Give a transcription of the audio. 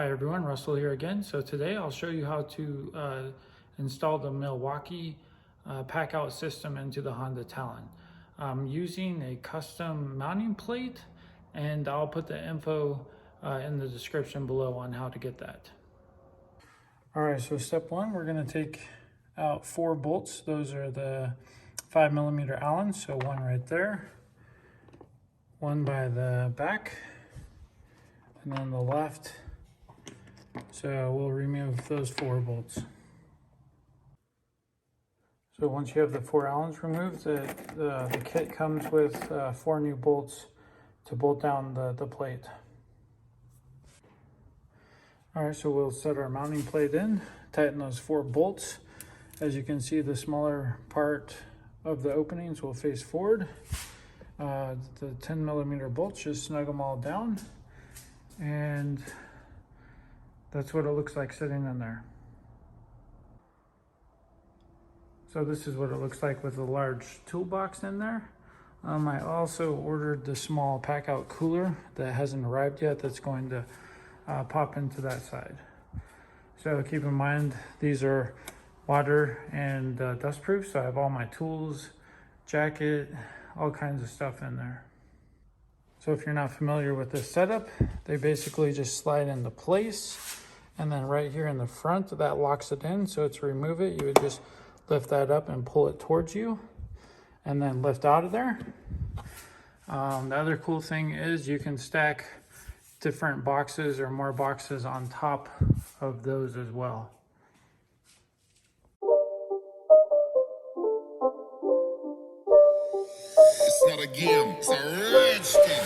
Hi everyone, Russell here again. So today I'll show you how to install the Milwaukee Packout system into the Honda Talon. I'm using a custom mounting plate, and I'll put the info in the description below on how to get that. All right, so step one, we're gonna take out 4 bolts. Those are the 5mm Allen, so one right there, one by the back, and then the left. So we'll remove those 4 bolts. So once you have the 4 Allens removed, the kit comes with 4 new bolts to bolt down the plate. All right, so we'll set our mounting plate in, tighten those 4 bolts. As you can see, the smaller part of the openings will face forward. The 10mm bolts, just snug them all down, and that's what it looks like sitting in there. So this is what it looks like with a large toolbox in there. I also ordered the small Packout cooler that hasn't arrived yet, that's going to pop into that side. So keep in mind, these are water and dust proof, so I have all my tools, jacket, all kinds of stuff in there. So if you're not familiar with this setup, they basically just slide into place, and then right here in the front, that locks it in. So to remove it, you would just lift that up and pull it towards you, and then lift out of there. The other cool thing is you can stack different boxes or more boxes on top of those as well. It's not a game, it's a rich thing.